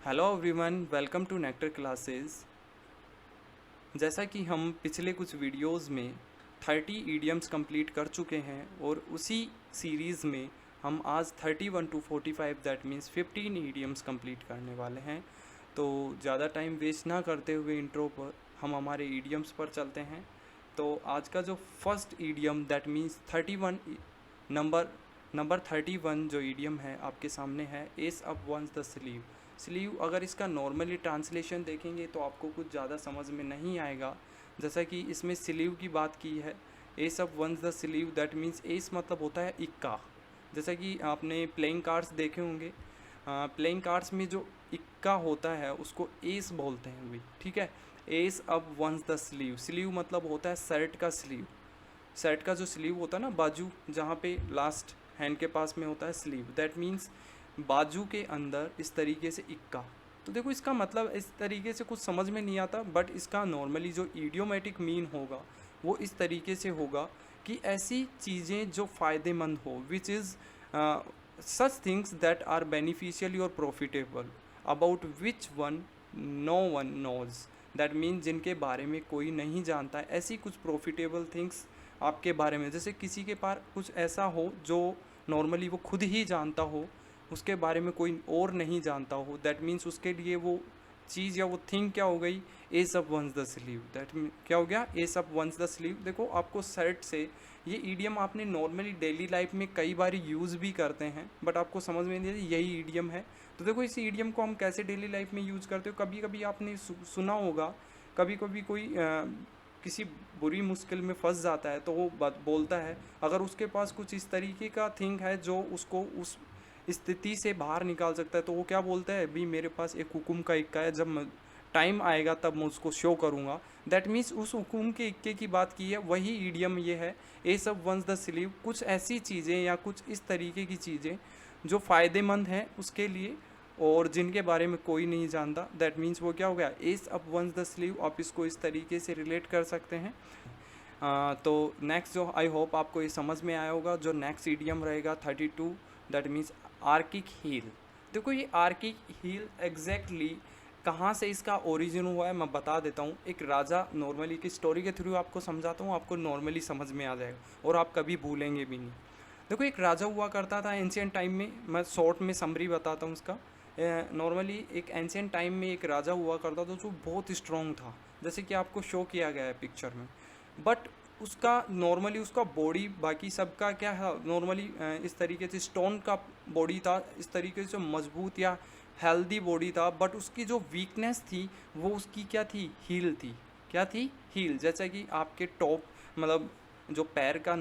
Hello everyone, welcome to Nectar classes. जैसा कि हम पिछले कुछ वीडियोस में 30 ईडियम्स कंप्लीट कर चुके हैं और उसी सीरीज़ में हम आज 31 to 45 that means 15 idioms complete करने वाले हैं। तो ज़्यादा टाइम वेस्ट ना करते हुए इंट्रो पर हम हमारे ईडियम्स पर चलते हैं। तो आज का जो first idiom that means 31 number 31 जो ईडियम है आपके सामने है, ace up one's the sleeve. Sleeve अगर इसका नॉर्मली ट्रांसलेशन देखेंगे तो आपको कुछ ज़्यादा समझ में नहीं आएगा। जैसा कि इसमें स्लीव की बात की है, ace up one's the sleeve that means ace मतलब होता है इक्का। जैसा कि आपने प्लेइंग कार्ड्स देखे होंगे, प्लेइंग कार्ड्स में जो इक्का होता है उसको एस बोलते हैं भी, ठीक है। Ace up one's the sleeve, sleeve मतलब होता है शर्ट का स्लीव। शर्ट का जो स्लीव होता है ना, बाजू जहाँ पे लास्ट हैंड के पास में होता है स्लीव, दैट मीन्स बाजू के अंदर इस तरीके से इक्का। तो देखो इसका मतलब इस तरीके से कुछ समझ में नहीं आता, बट इसका नॉर्मली जो इडियोमेटिक मीन होगा वो इस तरीके से होगा कि ऐसी चीज़ें जो फ़ायदेमंद हो, which is such things that are beneficial और profitable about which one no one knows. That mean जिनके बारे में कोई नहीं जानता है, ऐसी कुछ प्रॉफिटेबल थिंग्स आपके बारे में। जैसे किसी के पास कुछ ऐसा हो जो नॉर्मली वो खुद ही जानता हो, उसके बारे में कोई और नहीं जानता हो, दैट मीन्स उसके लिए वो चीज़ या वो थिंग क्या हो गई, ace up one's the sleeve. That क्या हो गया, ace up one's the sleeve. देखो आपको शर्ट से ये ईडियम आपने नॉर्मली डेली लाइफ में कई बार यूज़ भी करते हैं, बट आपको समझ में नहीं आता यही ईडियम है। तो देखो इस ईडियम को हम कैसे डेली लाइफ में यूज़ करते हो, कभी कभी आपने सुना होगा, कभी कभी कोई किसी बुरी मुश्किल में फंस जाता है तो वो बोलता है, अगर उसके पास कुछ इस तरीके का थिंग है जो उसको उस स्थिति से बाहर निकाल सकता है, तो वो क्या बोलता है, अभी मेरे पास एक हुकुम का इक्का है, जब टाइम आएगा तब मैं उसको शो करूँगा। दैट मीन्स उस हुकुम के इक्के की बात की है, वही ईडियम ये है, ए सब वंस द स्लीव। कुछ ऐसी चीज़ें या कुछ इस तरीके की चीज़ें जो फ़ायदेमंद हैं उसके लिए और जिनके बारे में कोई नहीं जानता, दैट मीन्स वो क्या हो गया, ace up one's the sleeve. आप इसको इस तरीके से रिलेट कर सकते हैं। तो नेक्स्ट जो आई होप आपको ये समझ में आया होगा, जो नेक्स्ट ईडियम रहेगा 32 दैट मीन्स आर्किक हील। देखो ये आर्किक हील एग्जैक्टली कहाँ से इसका ओरिजिन हुआ है मैं बता देता हूँ। एक राजा, नॉर्मली की स्टोरी के थ्रू आपको समझाता हूँ, आपको नॉर्मली समझ में आ जाएगा और आप कभी भूलेंगे भी नहीं। देखो एक राजा हुआ करता था एंशियंट टाइम में, मैं शॉर्ट में समरी बताता हूँ उसका। नॉर्मली एक एंशियंट टाइम में एक राजा हुआ करता था जो बहुत स्ट्रॉन्ग था, जैसे कि आपको शो किया गया है पिक्चर में। बट उसका नॉर्मली उसका बॉडी बाकी सबका क्या है, नॉर्मली इस तरीके से स्टोन का बॉडी था, इस तरीके से मजबूत या हेल्दी बॉडी था। बट उसकी जो वीकनेस थी वो उसकी क्या थी, हील थी। क्या थी, हील। जैसा कि आपके टॉप मतलब जो पैर का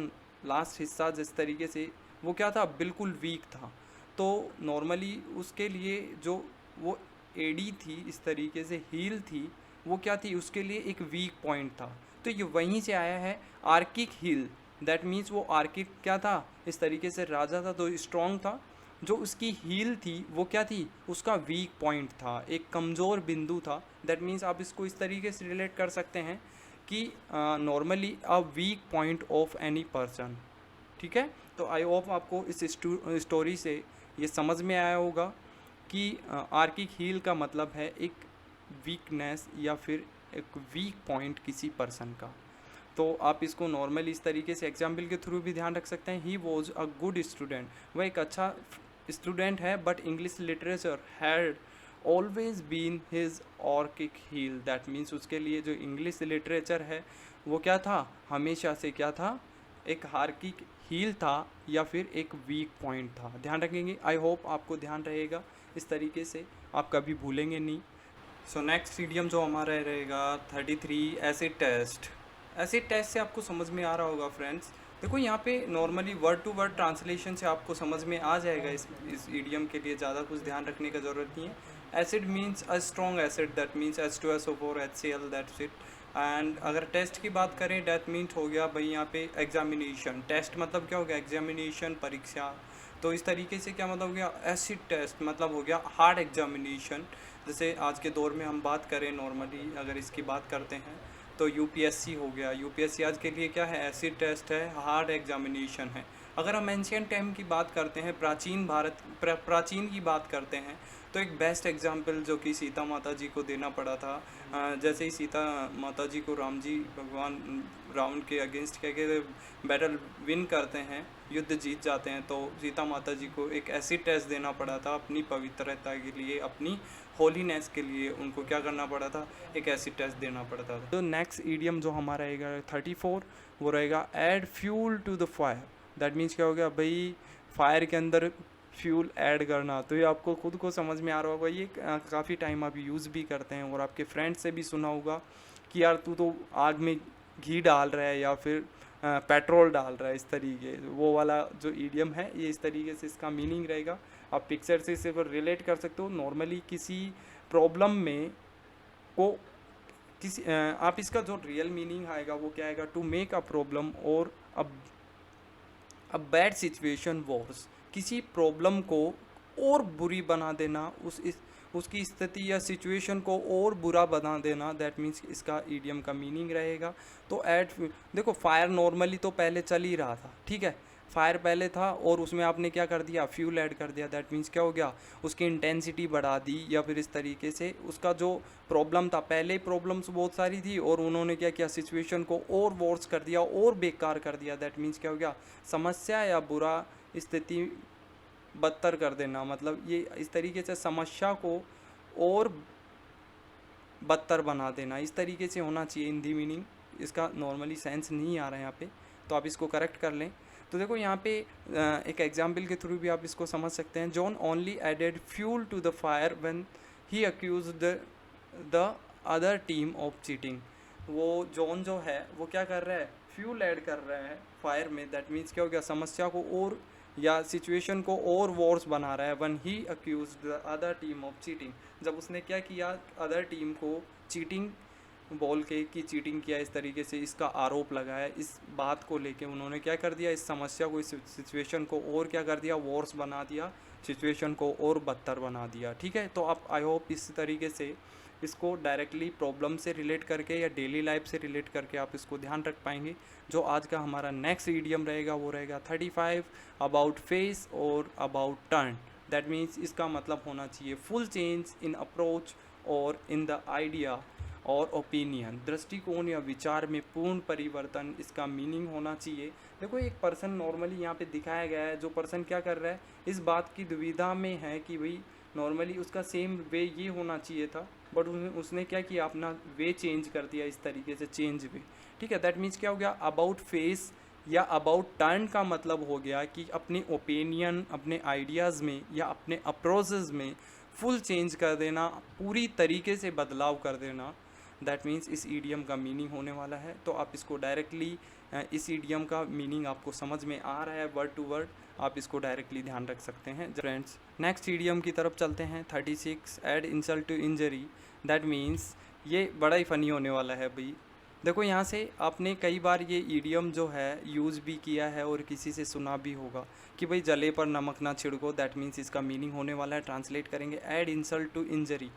लास्ट हिस्सा जिस तरीके से वो क्या था, बिल्कुल वीक था। तो नॉर्मली उसके लिए जो वो एडी थी, इस तरीके से हील थी, वो क्या थी, उसके लिए एक वीक पॉइंट था। तो ये वहीं से आया है आर्किक हील। दैट मीन्स वो आर्किक क्या था, इस तरीके से राजा था तो स्ट्रॉन्ग था, जो उसकी हील थी वो क्या थी, उसका वीक पॉइंट था, एक कमज़ोर बिंदु था। दैट मीन्स आप इसको इस तरीके से रिलेट कर सकते हैं कि normally a weak point of any person. ठीक है। तो आई होप आपको इस स्टोरी से ये समझ में आया होगा कि आर्किक हील का मतलब है एक वीकनेस या फिर एक वीक पॉइंट किसी पर्सन का। तो आप इसको नॉर्मली इस तरीके से एग्जाम्पल के थ्रू भी ध्यान रख सकते हैं। He was a good student, वह एक अच्छा स्टूडेंट है, but English literature had always been his ऑर्किक हील। दैट मीन्स उसके लिए जो इंग्लिश लिटरेचर है वो क्या था, हमेशा से क्या था, एक हार्किक हील था या फिर एक वीक पॉइंट था। ध्यान रखेंगे, आई होप आपको ध्यान रहेगा, इस तरीके से आप कभी भूलेंगे नहीं। सो नेक्स्ट ईडियम जो हमारा रहेगा 33 एसिड टेस्ट। एसिड टेस्ट से आपको समझ में आ रहा होगा फ्रेंड्स। देखो यहाँ पे normally word to word translation से आपको समझ में आ जाएगा, इस ईडियम के लिए ज़्यादा कुछ ध्यान रखने का ज़रूरत नहीं है। Acid means a strong acid, that means H2SO4 HCl, that's it. And अगर टेस्ट की बात करें, दैट मीन्स हो गया भाई यहाँ पे एग्जामिनेशन। टेस्ट मतलब क्या हो गया, एग्जामिनेशन, परीक्षा। तो इस तरीके से क्या मतलब हो गया, एसिड टेस्ट मतलब हो गया हार्ड एग्जामिनेशन। जैसे आज के दौर में हम बात करें, नॉर्मली अगर इसकी बात करते हैं तो यूपीएससी हो गया। यूपीएससी आज के लिए क्या है, एसिड टेस्ट है, हार्ड एग्जामिनेशन है। अगर हम एंशियंट टाइम की बात करते हैं, प्राचीन भारत प्राचीन की बात करते हैं, तो एक बेस्ट एग्जाम्पल जो कि सीता माता जी को देना पड़ा था। जैसे ही सीता माता जी को राम जी भगवान रावण के अगेंस्ट कह के बैटल विन करते हैं, युद्ध जीत जाते हैं, तो सीता माता जी को एक एसिड टेस्ट देना पड़ा था अपनी पवित्रता के लिए, अपनी होलीनेस के लिए उनको क्या करना पड़ा था, एक एसिड टेस्ट देना पड़ता था। तो नेक्स्ट ईडियम जो हमारा रहेगा 34, वो रहेगा add fuel to the fire. That means क्या हो गया भाई, फायर के अंदर फ्यूल ऐड करना। तो ये आपको खुद को समझ में आ रहा होगा, ये काफ़ी टाइम आप यूज़ भी करते हैं और आपके फ्रेंड से भी सुना होगा कि यार तू तो आग में घी डाल रहा है या फिर पेट्रोल डाल रहा है, इस तरीके वो वाला जो ईडियम है, ये इस तरीके से इसका मीनिंग रहेगा। आप पिक्चर से सिर्फ रिलेट कर सकते हो। नॉर्मली किसी प्रॉब्लम में को किसी आप इसका जो रियल मीनिंग आएगा वो क्या आएगा, टू मेक अ प्रॉब्लम और अ बैड सिचुएशन वर्स। किसी प्रॉब्लम को और बुरी बना देना, उसकी स्थिति या सिचुएशन को और बुरा बना देना, दैट मीन्स इसका ईडियम का मीनिंग रहेगा। तो देखो फायर नॉर्मली तो पहले चल ही रहा था, ठीक है, फायर पहले था और उसमें आपने क्या कर दिया, फ्यूल ऐड कर दिया। दैट मीन्स क्या हो गया, उसकी इंटेंसिटी बढ़ा दी, या फिर इस तरीके से उसका जो प्रॉब्लम था, पहले प्रॉब्लम्स बहुत सारी थी और उन्होंने क्या किया, सिचुएशन को और वर्स कर दिया और बेकार कर दिया। दैट मीन्स क्या हो गया, समस्या या बुरा स्थिति बदतर कर देना, मतलब ये इस तरीके से समस्या को और बदतर बना देना, इस तरीके से होना चाहिए हिंदी मीनिंग। इसका नॉर्मली सेंस नहीं आ रहा है यहाँ पे, तो आप इसको करेक्ट कर लें। तो देखो यहाँ पे एक एग्जाम्पल के थ्रू भी आप इसको समझ सकते हैं। John only added fuel to the fire when he accuse the other team of cheating. वो जॉन जो है वो क्या कर रहा है, फ्यूल ऐड कर रहा है फायर में। दैट मीन्स क्या हो गया, समस्या को और या सिचुएशन को और वॉर्स बना रहा है। When he accuse the other team of cheating, जब उसने क्या किया, अदर टीम को चीटिंग बोल के कि चीटिंग किया, इस तरीके से इसका आरोप लगाया। इस बात को लेके उन्होंने क्या कर दिया, इस समस्या को, इस सिचुएशन को और क्या कर दिया, वॉर्स बना दिया, सिचुएशन को और बदतर बना दिया। ठीक है, तो आप आई होप इस तरीके से इसको डायरेक्टली प्रॉब्लम से रिलेट करके या डेली लाइफ से रिलेट करके आप इसको ध्यान रख पाएंगे। जो आज का हमारा नेक्स्ट ईडियम रहेगा वो रहेगा 35, अबाउट फेस और अबाउट टर्न। दैट मीन्स इसका मतलब होना चाहिए फुल चेंज इन अप्रोच और इन द आइडिया और ओपिनियन, दृष्टिकोण या विचार में पूर्ण परिवर्तन, इसका मीनिंग होना चाहिए। देखो एक पर्सन नॉर्मली यहाँ पे दिखाया गया है, जो पर्सन क्या कर रहा है, इस बात की दुविधा में है कि भाई नॉर्मली उसका सेम वे ये होना चाहिए था, बट उसने क्या किया, अपना वे चेंज कर दिया, इस तरीके से चेंज वे। ठीक है, दैट मीन्स क्या हो गया, अबाउट फेस या अबाउट टर्न का मतलब हो गया कि अपने ओपिनियन, अपने आइडियाज़ में या अपने अप्रोचेस में फुल चेंज कर देना, पूरी तरीके से बदलाव कर देना। दैट मीन्स इस ईडियम का मीनिंग होने वाला है। तो आप इसको डायरेक्टली, इस ईडियम का मीनिंग आपको समझ में आ रहा है वर्ड टू वर्ड, आप इसको डायरेक्टली ध्यान रख सकते हैं। फ्रेंड्स नेक्स्ट ईडियम की तरफ चलते हैं। 36, add insult to injury. That means ये बड़ा ही फ़नी होने वाला है भाई। देखो यहाँ से आपने कई बार ये ईडियम जो है यूज़ भी किया है और किसी से सुना भी होगा कि भाई जले पर नमक ना छिड़को। दैट मीन्स इसका मीनिंग होने वाला है, ट्रांसलेट करेंगे, ऐड इंसल्ट टू इंजरी।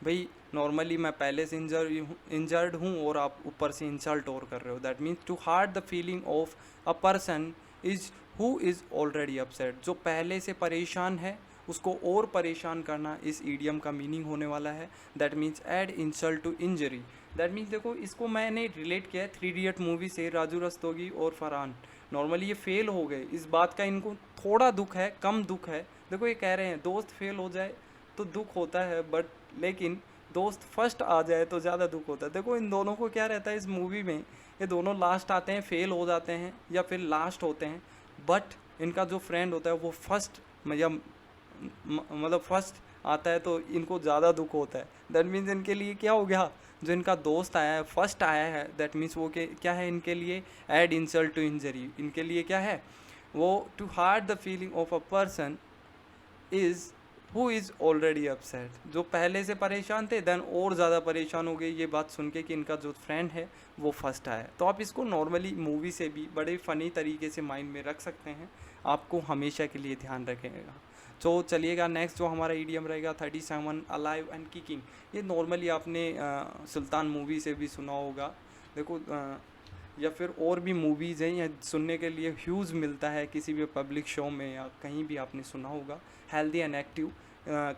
भाई नॉर्मली मैं पहले से इंजर्ड हूँ और आप ऊपर से इंसल्ट और कर रहे हो। That means to hurt the feeling of a person is who is already upset. जो पहले से परेशान है उसको और परेशान करना इस ईडियम का मीनिंग होने वाला है। That means add insult to injury. That means देखो इसको मैंने रिलेट किया है 3 इडियट मूवी से, राजू रस्तोगी और फरहान। नॉर्मली ये फेल हो गए, इस बात का इनको थोड़ा दुख है, कम दुख है। देखो ये कह रहे हैं दोस्त फेल हो जाए तो दुख होता है, बट लेकिन दोस्त फर्स्ट आ जाए तो ज़्यादा दुख होता है। देखो इन दोनों को क्या रहता है इस मूवी में, ये दोनों लास्ट आते हैं, फेल हो जाते हैं या फिर लास्ट होते हैं, बट इनका जो फ्रेंड होता है वो फर्स्ट या मतलब फर्स्ट आता है तो इनको ज़्यादा दुख होता है। दैट मीन्स इनके लिए क्या हो गया, जो इनका दोस्त आया है, फर्स्ट आया है, दैट मीन्स वो क्या है इनके लिए, ऐड इंसल्ट टू इंजरी। इनके लिए क्या है वो, to hurt the feeling of a person is who is already upset. जो पहले से परेशान थे देन और ज़्यादा परेशान हो गए ये बात सुन के कि इनका जो फ्रेंड है वो फर्स्ट आया। तो आप इसको नॉर्मली मूवी से भी बड़े फ़नी तरीके से माइंड में रख सकते हैं, आपको हमेशा के लिए ध्यान रखेगा। तो चलिएगा नेक्स्ट जो हमारा ईडियम रहेगा 37, अलाइव एंड किकिंग। ये नॉर्मली आपने सुल्तान मूवी से भी सुना होगा। देखो या फिर और भी मूवीज़ हैं, या सुनने के लिए ह्यूज मिलता है किसी भी पब्लिक शो में या कहीं भी आपने सुना होगा, हेल्दी एंड एक्टिव।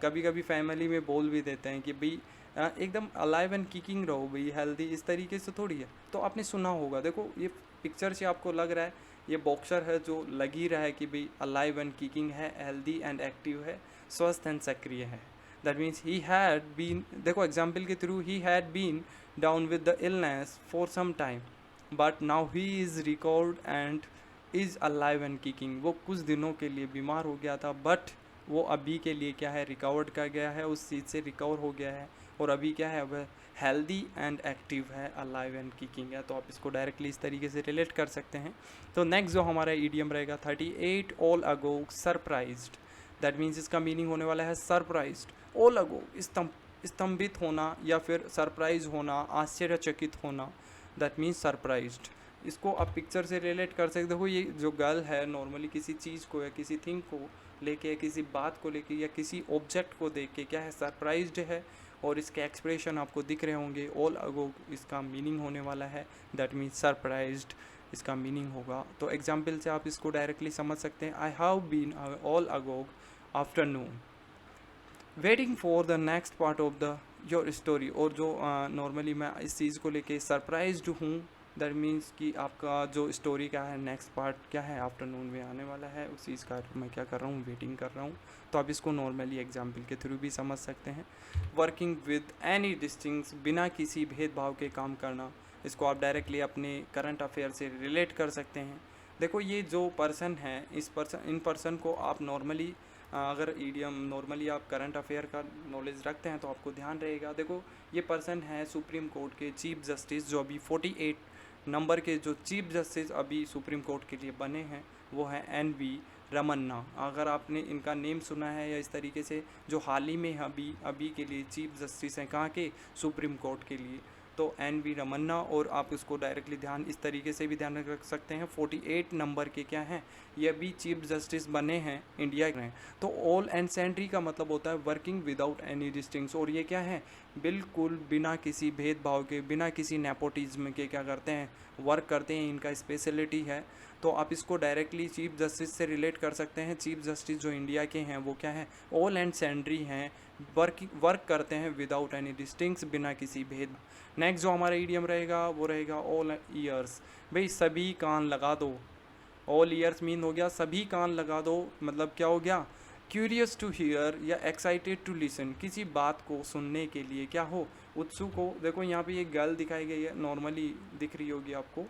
कभी कभी फैमिली में बोल भी देते हैं कि भाई एकदम अलाइव एंड किकिंग रहो भाई, हेल्दी इस तरीके से थोड़ी है। तो आपने सुना होगा, देखो ये पिक्चर से आपको लग रहा है ये बॉक्सर है जो लग ही रहा है कि भाई अलाइव एंड किकिंग है, हेल्दी एंड एक्टिव है, स्वस्थ एंड सक्रिय है। That means he had been, देखो एग्जाम्पल के through, he had been down with the illness for some time but now he is recovered and is alive and kicking. वो कुछ दिनों के लिए बीमार हो गया था बट वो अभी के लिए क्या है, रिकवर्ड कर गया है, उस चीज़ से रिकवर हो गया है, और अभी क्या है, वह हेल्दी एंड एक्टिव है, अलाइव एंड किकिंग है। तो आप इसको डायरेक्टली इस तरीके से रिलेट कर सकते हैं। तो नेक्स्ट जो हमारा ईडियम रहेगा 38 all ago surprised. That means इसका मीनिंग होने वाला है सरप्राइज्ड। ऑल अगो स्तंभित होना या फिर सरप्राइज होना, आश्चर्यचकित होना, दैट मीन्स सरप्राइज्ड। इसको आप पिक्चर से रिलेट कर सकते हो। ये जो गर्ल है नॉर्मली किसी चीज़ को या किसी थिंग को लेके, किसी बात को लेके या किसी ऑब्जेक्ट को देख के क्या है, सरप्राइज्ड है, और इसके एक्सप्रेशन आपको दिख रहे होंगे। ऑल अगो इसका मीनिंग होने वाला है, दैट मीन्स सरप्राइज्ड इसका मीनिंग होगा। तो एग्जाम्पल से आप इसको डायरेक्टली समझ सकते हैं। I have been all agog afternoon waiting for the next part of the your story. और जो नॉर्मली मैं इस चीज़ को लेके सरप्राइज्ड हूँ, दैट मीन्स कि आपका जो स्टोरी का है नेक्स्ट पार्ट क्या है, आफ्टरनून में आने वाला है, उस चीज़ का मैं क्या कर रहा हूँ, वेटिंग कर रहा हूँ। तो आप इसको नॉर्मली एग्जाम्पल के थ्रू भी समझ सकते हैं। वर्किंग विद एनी डिस्टिंक्स, बिना किसी भेदभाव के काम करना, इसको आप डायरेक्टली अपने करंट अफेयर से रिलेट कर सकते हैं। देखो ये जो पर्सन है, इन पर्सन को आप नॉर्मली अगर ईडियम नॉर्मली आप करंट अफेयर का नॉलेज रखते हैं तो आपको ध्यान रहेगा। देखो ये पर्सन है सुप्रीम कोर्ट के चीफ जस्टिस, जो अभी 48 नंबर के जो चीफ जस्टिस अभी सुप्रीम कोर्ट के लिए बने हैं वो हैं NV रमन्ना। अगर आपने इनका नेम सुना है या इस तरीके से, जो हाल ही में अभी के लिए चीफ जस्टिस हैं कहाँ के, सुप्रीम कोर्ट के लिए, तो NV रमन्ना। और आप इसको डायरेक्टली ध्यान इस तरीके से भी ध्यान रख सकते हैं, 48 नंबर के क्या हैं, ये भी चीफ जस्टिस बने हैं इंडिया के। तो ऑल एंड सेंट्री का मतलब होता है वर्किंग विदाउट एनी डिस्टिंक्स, और ये क्या है, बिल्कुल बिना किसी भेदभाव के, बिना किसी नेपोटिज्म के क्या करते हैं, वर्क करते हैं, इनका स्पेशलिटी है। तो आप इसको डायरेक्टली चीफ जस्टिस से रिलेट कर सकते हैं। चीफ जस्टिस जो इंडिया के हैं वो क्या है, ऑल एंड सेंट्री हैं, वर्क करते हैं विदाउट एनी डिस्टिंक्स, बिना किसी भेद। नेक्स्ट जो हमारा ईडियम रहेगा वो रहेगा ऑल ईयर्स। भाई सभी कान लगा दो। ऑल ईयर्स मीन हो गया सभी कान लगा दो, मतलब क्या हो गया, क्यूरियस टू हियर या एक्साइटेड टू लिसन, किसी बात को सुनने के लिए क्या हो, उत्सुक हो। देखो यहाँ पे ये गर्ल दिखाई गई है, नॉर्मली दिख रही होगी आपको।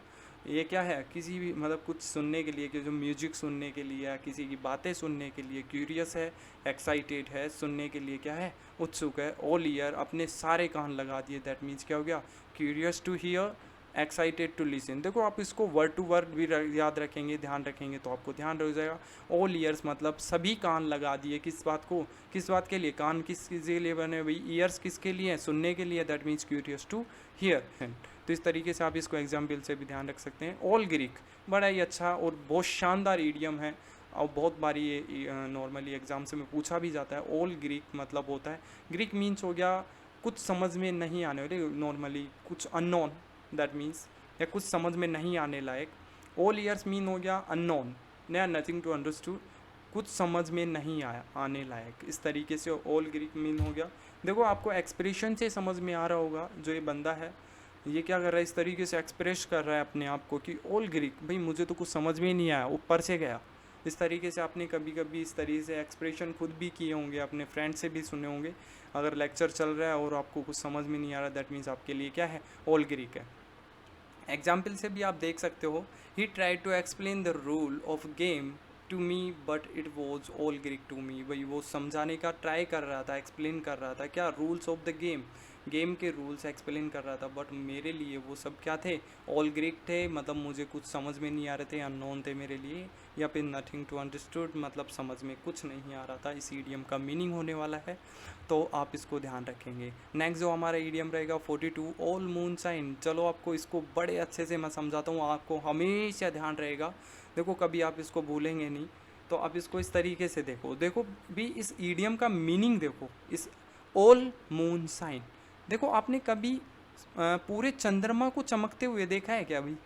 ये क्या है, किसी भी मतलब कुछ सुनने के लिए, कि जो म्यूजिक सुनने के लिए या किसी की बातें सुनने के लिए क्यूरियस है, एक्साइटेड है, सुनने के लिए क्या है, उत्सुक है। ऑल ईयर अपने सारे कान लगा दिए, दैट मीन्स क्या हो गया, curious to hear, excited to listen. देखो आप इसको वर्ड टू वर्ड भी याद रखेंगे, ध्यान रखेंगे तो आपको ध्यान रह जाएगा। ऑल ईयर्स मतलब सभी कान लगा दिए, किस बात को, किस बात के लिए, कान किस के लिए बने भाई, ईयर्स किसके लिए, सुनने के लिए, that means curious to hear. तो इस तरीके से आप इसको एग्जाम्पल से भी ध्यान रख सकते हैं। ऑल ग्रीक बड़ा ही अच्छा और बहुत शानदार ईडियम है, और बहुत बारी ये नॉर्मली एग्जाम से में पूछा भी जाता है। ऑल ग्रीक मतलब होता है, ग्रीक मीन्स हो गया कुछ समझ में नहीं आने वाले, नॉर्मली कुछ अननोन, दैट मीन्स या कुछ समझ में नहीं आने लायक। ऑल ईयर्स मीन हो गया अननोन, नया नथिंग टू अंडरस्टूड, कुछ समझ में नहीं आया, आने लायक। इस तरीके से ऑल ग्रीक मीन हो गया। देखो आपको एक्सप्रेशन से समझ में आ रहा होगा, जो ये बंदा है ये क्या कर रहा है, इस तरीके से एक्सप्रेस कर रहा है अपने आप को कि ऑल ग्रीक, भाई मुझे तो कुछ समझ में ही नहीं आया, ऊपर से गया। इस तरीके से आपने कभी कभी इस तरीके से एक्सप्रेशन खुद भी किए होंगे, अपने फ्रेंड से भी सुने होंगे। अगर लेक्चर चल रहा है और आपको कुछ समझ में नहीं आ रहा, दैट मीन्स आपके लिए क्या है, ऑल ग्रीक है। एग्जाम्पल से भी आप देख सकते हो, he try to explain the rule of game to me but it was all Greek to me. भाई वो समझाने का ट्राई कर रहा था, एक्सप्लेन कर रहा था, क्या rules of the game, game के रूल्स एक्सप्लेन कर रहा था, बट मेरे लिए वो सब क्या थे, ऑल ग्रीक थे, मतलब मुझे कुछ समझ में नहीं आ रहे थे, अननोन थे मेरे लिए, या फिर नथिंग टू अंडरस्टूड मतलब समझ में कुछ नहीं आ रहा था। इस ईडियम का मीनिंग होने वाला है, तो आप इसको ध्यान रखेंगे। नेक्स्ट जो हमारा ईडियम रहेगा 42 ऑल मून साइन। चलो आपको इसको बड़े अच्छे से मैं समझाता हूँ, आपको हमेशा ध्यान रहेगा। देखो कभी आप इसको भूलेंगे नहीं, तो आप इसको इस तरीके से देखो भी इस ईडियम का मीनिंग देखो, इस ऑल मून साइन। देखो आपने कभी पूरे चंद्रमा को चमकते हुए देखा है क्या भाई,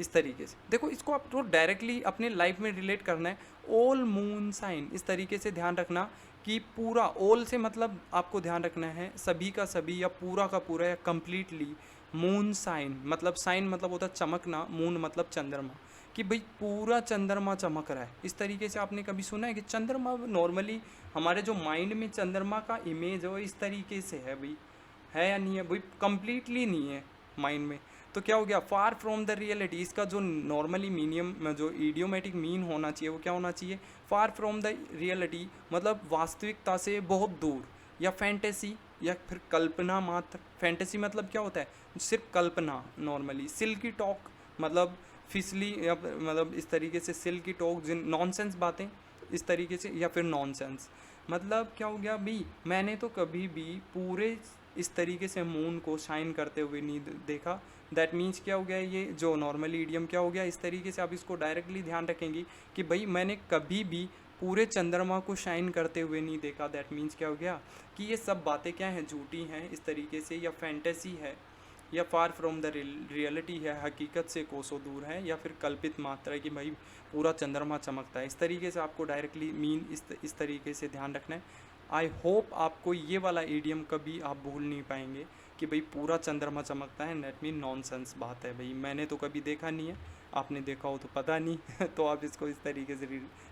इस तरीके से देखो, इसको आपको डायरेक्टली अपने लाइफ में रिलेट करना है। ऑल मून साइन, इस तरीके से ध्यान रखना कि पूरा, ऑल से मतलब आपको ध्यान रखना है सभी का सभी या पूरा का पूरा या कंप्लीटली। मून साइन मतलब, साइन मतलब होता है चमकना, मून मतलब चंद्रमा, कि भाई पूरा चंद्रमा चमक रहा है। इस तरीके से आपने कभी सुना है कि चंद्रमा, नॉर्मली हमारे जो माइंड में चंद्रमा का इमेज है वो इस तरीके से है भाई, है या नहीं है भाई? कंप्लीटली नहीं है माइंड में। तो क्या हो गया, फार फ्रॉम द रियलिटी। इसका जो नॉर्मली मीनियम, जो इडियोमेटिक मीन होना चाहिए वो क्या होना चाहिए, फार फ्रॉम द रियलिटी मतलब वास्तविकता से बहुत दूर, या फैंटेसी या फिर कल्पना मात्र। फैंटेसी मतलब क्या होता है, सिर्फ कल्पना नॉर्मली। सिल्की टॉक मतलब फिसली, या मतलब इस तरीके से सिल्की टॉक, जिन नॉनसेंस बातें इस तरीके से, या फिर नॉनसेंस मतलब क्या हो गया भाई, मैंने तो कभी भी पूरे इस तरीके से मून को शाइन करते हुए नहीं देखा। दैट मीन्स क्या हो गया, ये जो नॉर्मली ईडियम क्या हो गया, इस तरीके से आप इसको डायरेक्टली ध्यान रखेंगे कि भाई मैंने कभी भी पूरे चंद्रमा को शाइन करते हुए नहीं देखा। दैट मीन्स क्या हो गया कि ये सब बातें क्या हैं, झूठी हैं इस तरीके से, या फैंटेसी है, या फार फ्रॉम द रियलिटी है, हकीकत से कोसों दूर है, या फिर कल्पित मात्रा है कि भाई पूरा चंद्रमा चमकता है। इस तरीके से आपको डायरेक्टली मीन इस तरीके से ध्यान रखना है। आई होप आपको ये वाला ईडियम कभी आप भूल नहीं पाएंगे कि भाई पूरा चंद्रमा चमकता है, नेट मीन नॉनसेंस बात है भाई, मैंने तो कभी देखा नहीं है, आपने देखा हो तो पता नहीं तो आप इसको इस तरीके से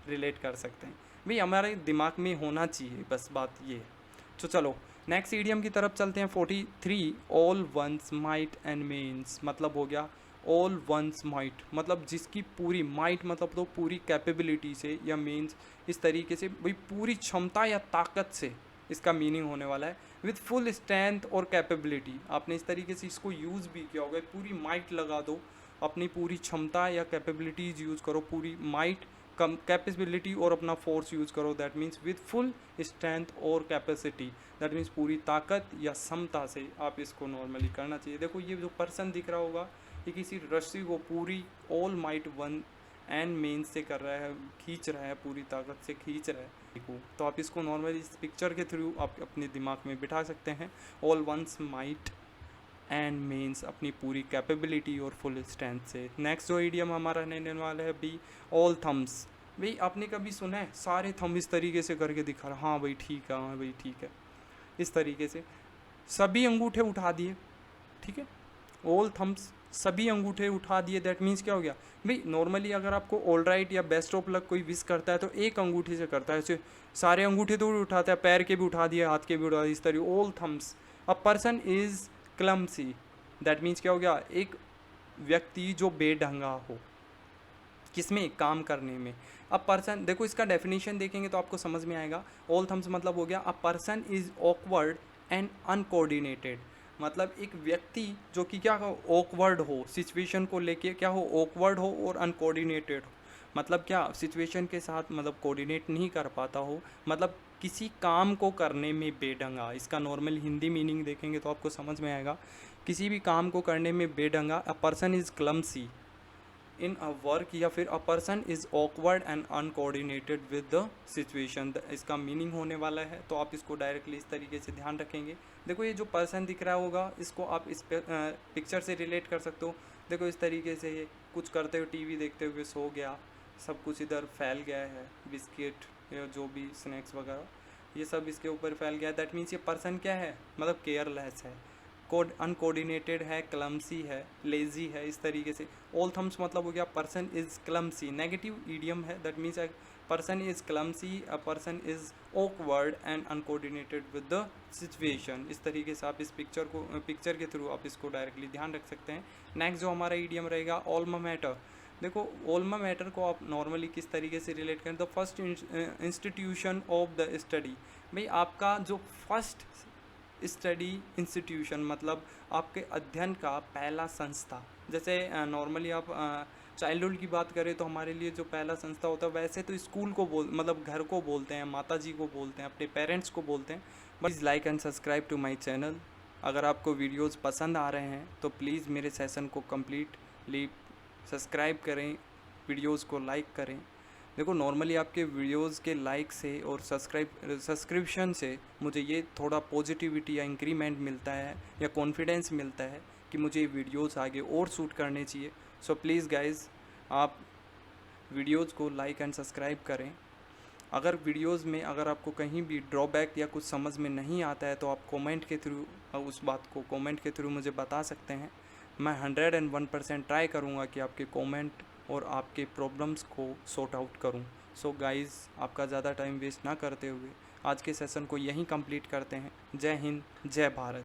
रिलेट कर सकते हैं भाई, हमारे दिमाग में होना चाहिए, बस बात ये है। तो चलो नेक्स्ट ईडियम की तरफ चलते हैं। 43, all one's might and mains मतलब हो गया ऑल वंस माइट मतलब जिसकी पूरी, माइट मतलब तो पूरी कैपेबिलिटी से, या मीन्स इस तरीके से भाई पूरी क्षमता या ताकत से, इसका मीनिंग होने वाला है विथ फुल स्ट्रेंथ और कैपेबिलिटी। आपने इस तरीके से इसको यूज़ भी किया होगा, पूरी माइट लगा दो, अपनी पूरी क्षमता या कैपेबिलिटीज़ यूज़ करो, पूरी माइट कैपेबिलिटी और अपना फोर्स यूज़ करो। That means with full strength और कैपेसिटी, दैट मीन्स पूरी ताकत या क्षमता से आप इसको नॉर्मली करना चाहिए। देखो ये जो पर्सन दिख रहा होगा, ये किसी रस्सी को पूरी all might one and main से कर रहा है, खींच रहा है, पूरी ताकत से खींच रहा है। तो आप इसको नॉर्मली इस पिक्चर के थ्रू आप अपने दिमाग में बिठा सकते हैं। All one's might and mains अपनी पूरी कैपेबिलिटी और फुल स्ट्रेंथ से। नेक्स्ट जो ईडियम हमारा रहने वाला है बी, ऑल थम्स। भाई आपने कभी सुना है सारे थम इस तरीके से करके दिखा रहा, हाँ भाई ठीक है, हाँ भाई ठीक है, इस तरीके से सभी अंगूठे उठा दिए, ठीक है, ऑल थम्स सभी अंगूठे उठा दिए। दैट मीन्स क्या हो गया भाई, नॉर्मली अगर आपको ऑल राइट या बेस्ट ऑफ लक कोई विश करता है तो एक अंगूठे से करता है, ऐसे सारे अंगूठे तो उठाता है, पैर के भी उठा दिए, हाथ के भी उठा दिए, इस तरह all thumbs. A person is clumsy, that means क्या हो गया, एक व्यक्ति जो बेढंगा हो, किसमें, काम करने में। अब पर्सन, देखो इसका डेफिनेशन देखेंगे तो आपको समझ में आएगा। ऑल थम्स मतलब हो गया अ person is awkward and uncoordinated, मतलब एक व्यक्ति जो कि क्या हो, ऑकवर्ड हो, सिचुएशन को लेके क्या हो, ऑकवर्ड हो और अनकोऑर्डिनेटेड हो, मतलब क्या, सिचुएशन के साथ मतलब कोऑर्डिनेट नहीं कर पाता हो, मतलब किसी काम को करने में बेढंगा। इसका नॉर्मल हिंदी मीनिंग देखेंगे तो आपको समझ में आएगा, किसी भी काम को करने में बेढंगा। A person is clumsy in a work, या फिर a person is awkward and uncoordinated with the situation, इसका मीनिंग होने वाला है। तो आप इसको डायरेक्टली इस तरीके से ध्यान रखेंगे। देखो ये जो पर्सन दिख रहा होगा, इसको आप इस पिक्चर से रिलेट कर सकते हो। देखो इस तरीके से ये कुछ करते हुए, टीवी देखते हुए सो गया, सब कुछ इधर फैल गया है, बिस्किट या जो भी स्नैक्स वगैरह ये सब इसके ऊपर फैल गया। दैट मीन्स ये पर्सन क्या है, मतलब केयरलेस है, अनकोऑर्डिनेटेड है, क्लमसी है, लेजी है, इस तरीके से। ऑल थम्स मतलब हो गया person is clumsy, negative idiom है। That means person is clumsy, a person is awkward and uncoordinated with the situation. इस तरीके से आप इस पिक्चर के थ्रू आप इसको डायरेक्टली ध्यान रख सकते हैं। नेक्स्ट जो हमारा ईडियम रहेगा ऑल्मा मैटर। देखो ऑल्मा मैटर को आप नॉर्मली किस तरीके से रिलेट करें, the first institution of the study. भाई आपका जो फर्स्ट स्टडी इंस्टीट्यूशन मतलब आपके अध्ययन का पहला संस्था। जैसे नॉर्मली आप चाइल्डहुड की बात करें तो हमारे लिए जो पहला संस्था होता है, वैसे तो स्कूल को मतलब घर को बोलते हैं, माता जी को बोलते हैं, अपने पेरेंट्स को बोलते हैं। Please like and subscribe to my channel. अगर आपको वीडियोस पसंद आ रहे हैं तो प्लीज़ मेरे सेशन को कम्प्लीटली सब्सक्राइब करें, वीडियोस को लाइक करें। देखो नॉर्मली आपके वीडियोस के लाइक से और सब्सक्रिप्शन से मुझे ये थोड़ा पॉजिटिविटी या इंक्रीमेंट मिलता है या कॉन्फिडेंस मिलता है कि मुझे ये वीडियोस आगे और शूट करने चाहिए। सो प्लीज़ गाइज़, आप वीडियोस को लाइक एंड सब्सक्राइब करें। अगर वीडियोस में अगर आपको कहीं भी ड्रॉबैक या कुछ समझ में नहीं आता है तो आप कमेंट के थ्रू उस बात को कमेंट के थ्रू मुझे बता सकते हैं। मैं 101% ट्राई करूँगा कि आपके कमेंट और आपके प्रॉब्लम्स को सॉर्ट आउट करूँ। सो गाइज़, आपका ज़्यादा टाइम वेस्ट ना करते हुए आज के सेशन को यहीं कंप्लीट करते हैं। जय हिंद, जय भारत।